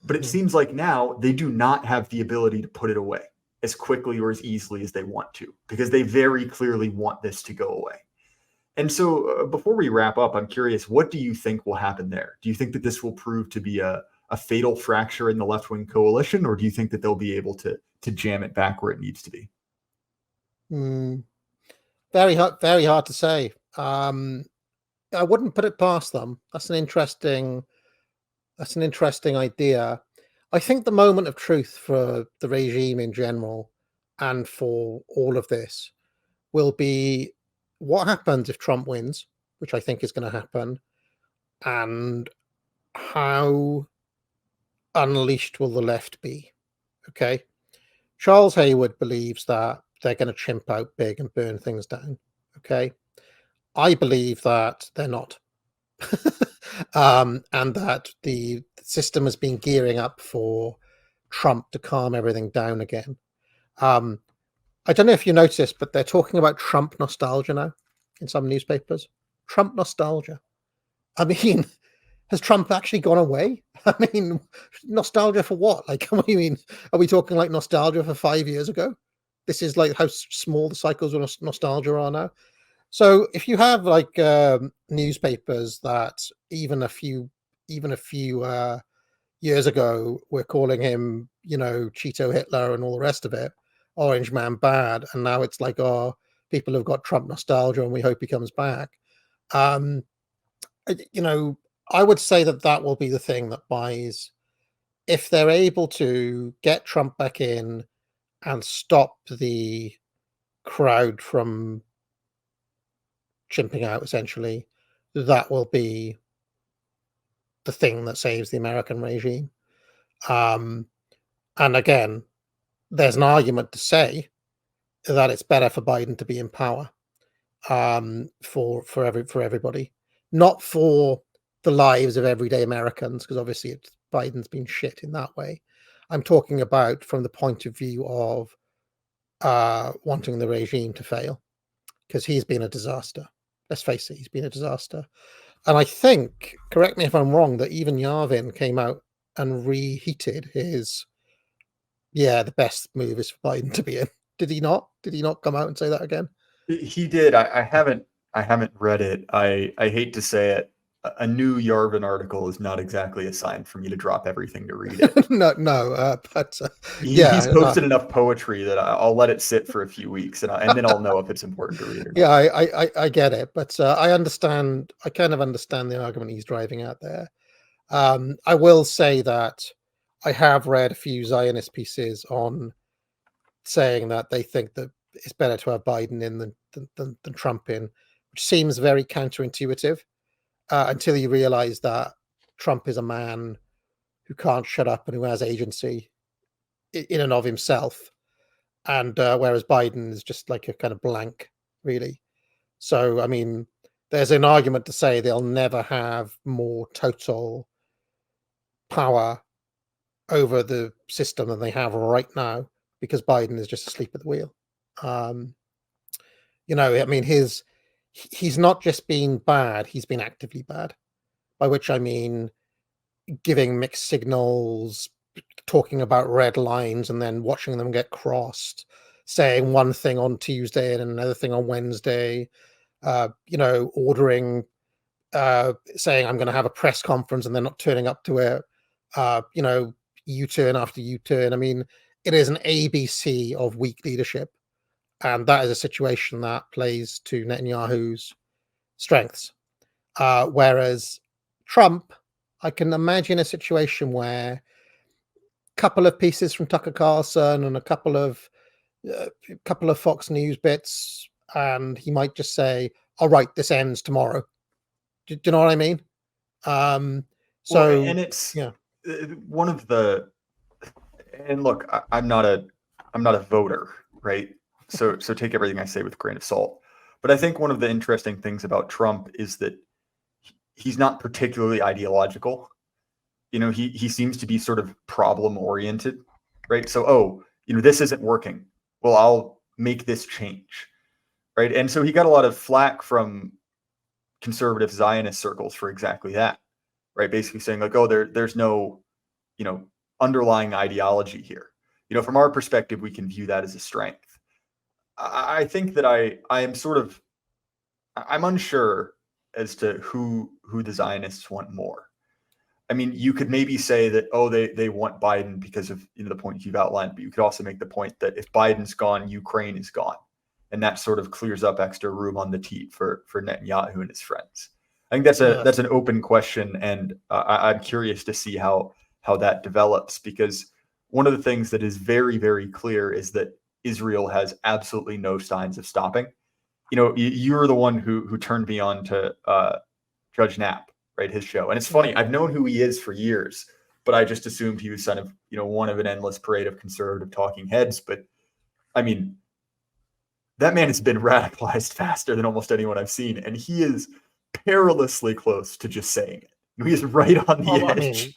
But it seems like now they do not have the ability to put it away as quickly or as easily as they want to, because they very clearly want this to go away. And so before we wrap up, I'm curious, what do you think will happen there? Do you think that this will prove to be a fatal fracture in the left-wing coalition, or do you think that they'll be able to jam it back where it needs to be? Very hard to say. I wouldn't put it past them. That's an interesting idea. I think the moment of truth for the regime in general and for all of this will be what happens if Trump wins, which I think is going to happen, and how unleashed will the left be? Okay. Charles Hayward believes that they're going to chimp out big and burn things down. Okay. I believe that they're not. And that the system has been gearing up for Trump to calm everything down again. I don't know if you noticed, but they're talking about Trump nostalgia now in some newspapers. Trump nostalgia. I mean, has Trump actually gone away? I mean, nostalgia for what? Like, I mean, are we talking like nostalgia for 5 years ago? This is like how small the cycles of nostalgia are now. So if you have like newspapers that even a few years ago were calling him, Cheeto Hitler and all the rest of it, Orange Man bad, and now it's like, oh, people have got Trump nostalgia and we hope he comes back. I would say that will be the thing that buys, if they're able to get Trump back in and stop the crowd from chimping out, essentially, that will be the thing that saves the American regime. And again, there's an argument to say that it's better for Biden to be in power, for everybody, not for the lives of everyday Americans, because obviously Biden's been shit in that way. I'm talking about from the point of view of wanting the regime to fail, because he's been a disaster. Let's face it, he's been a disaster. And I think, correct me if I'm wrong, that even Yavin came out and reheated his, the best move is for Biden to be in. Did he not? Did he not come out and say that again? He did. I haven't read it. I hate to say it. A new Yarvin article is not exactly a sign for me to drop everything to read it. But he's posted enough poetry that I'll let it sit for a few weeks, and then I'll know if it's important to read or not. Yeah, I get it, but I understand. I kind of understand the argument he's driving out there. I will say that I have read a few Zionist pieces on saying that they think that it's better to have Biden in than Trump in, which seems very counterintuitive. Until you realize that Trump is a man who can't shut up and who has agency in and of himself, and whereas Biden is just like a kind of blank, really. So, I mean, there's an argument to say they'll never have more total power over the system than they have right now, because Biden is just asleep at the wheel. I mean, he's not just been bad, he's been actively bad, by which I mean giving mixed signals, talking about red lines and then watching them get crossed, saying one thing on Tuesday and another thing on Wednesday, ordering, saying I'm going to have a press conference and then not turning up to it, U-turn after U-turn. I mean, it is an ABC of weak leadership. And that is a situation that plays to Netanyahu's strengths. Whereas Trump, I can imagine a situation where a couple of pieces from Tucker Carlson and a couple of Fox News bits, and he might just say, "All right, this ends tomorrow." Do you know what I mean? And it's one of the. And look, I'm not a voter, right? So take everything I say with a grain of salt. But I think one of the interesting things about Trump is that he's not particularly ideological. He seems to be sort of problem oriented. right? So, oh, this isn't working. Well, I'll make this change, right? And so he got a lot of flack from conservative Zionist circles for exactly that, right? Basically saying like, oh, there's no, underlying ideology here. From our perspective, we can view that as a strength. I think that I'm unsure as to who the Zionists want more. I mean, you could maybe say that, oh, they want Biden because of the point you've outlined, but you could also make the point that if Biden's gone, Ukraine is gone. And that sort of clears up extra room on the teat for Netanyahu and his friends. I think that's an open question, and I'm curious to see how that develops, because one of the things that is very, very clear is that Israel has absolutely no signs of stopping. You're the one who turned me on to Judge Knapp, right? His show. And it's funny, I've known who he is for years, but I just assumed he was kind of, one of an endless parade of conservative talking heads. But I mean, that man has been radicalized faster than almost anyone I've seen. And he is perilously close to just saying it. He is right on the edge. I mean,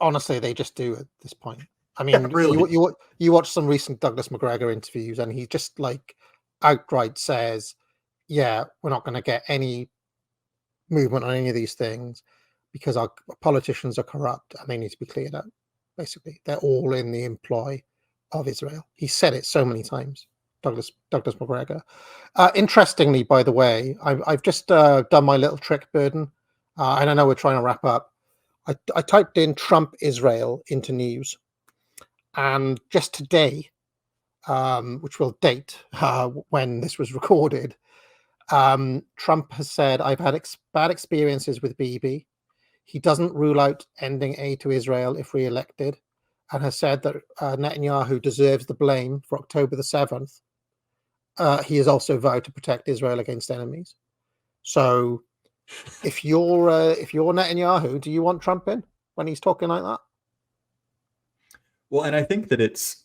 honestly, they just do at this point. I mean, really? you watch some recent Douglas McGregor interviews, and he just like outright says, yeah, we're not going to get any movement on any of these things because our politicians are corrupt and they need to be cleared out. Basically, they're all in the employ of Israel. He said it so many times, Douglas McGregor. Interestingly, by the way, I've just done my little trick, Burden, and I know we're trying to wrap up. I typed in Trump Israel into news, and just today, which will date when this was recorded, Trump has said, I've had bad experiences with Bibi. He doesn't rule out ending aid to Israel if re-elected, and has said that Netanyahu deserves the blame for October the 7th. He has also vowed to protect Israel against enemies. So if you're Netanyahu, do you want Trump in when he's talking like that? Well, and I think that it's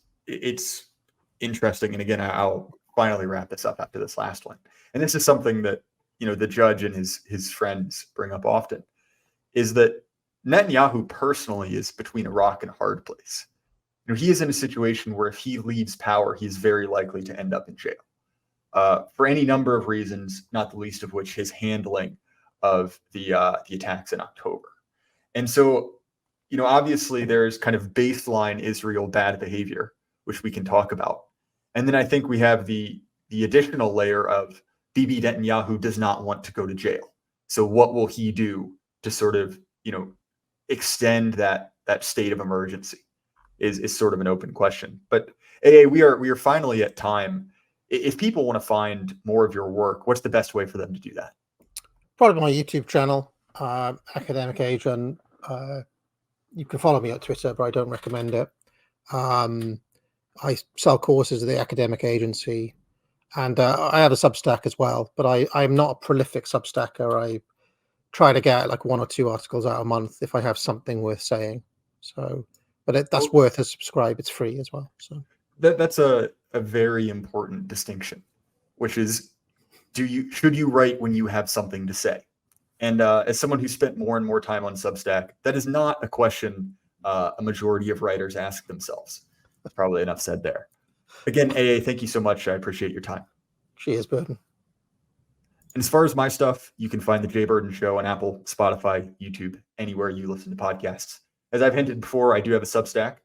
interesting. And again, I'll finally wrap this up after this last one. And this is something that, the judge and his friends bring up often, is that Netanyahu personally is between a rock and a hard place. He is in a situation where if he leaves power, he's very likely to end up in jail for any number of reasons, not the least of which his handling of the attacks in October. And so, obviously there's kind of baseline Israel bad behavior, which we can talk about. And then I think we have the additional layer of Bibi Netanyahu does not want to go to jail. So what will he do to sort of, extend that state of emergency is sort of an open question. But AA, we are finally at time. If people want to find more of your work, what's the best way for them to do that? Probably my YouTube channel, Academic Agent. You can follow me on Twitter, but I don't recommend it. I sell courses at the academic agency, and I have a Substack as well, but I'm not a prolific Substacker. I try to get like 1 or 2 articles out a month if I have something worth saying. So, but that's worth a subscribe. It's free as well. So that's a very important distinction, which is, should you write when you have something to say? And as someone who spent more and more time on Substack, that is not a question a majority of writers ask themselves. That's probably enough said there. Again, AA, thank you so much. I appreciate your time. Cheers, Burden. And as far as my stuff, you can find the Jay Burden Show on Apple, Spotify, YouTube, anywhere you listen to podcasts. As I've hinted before, I do have a Substack.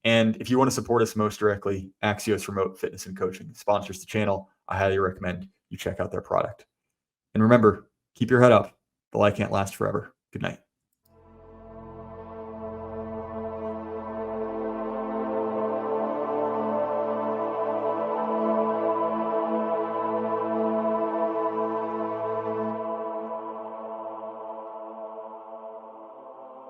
And if you want to support us most directly, Axios Remote Fitness and Coaching sponsors the channel. I highly recommend you check out their product. And remember, keep your head up. The light can't last forever. Good night.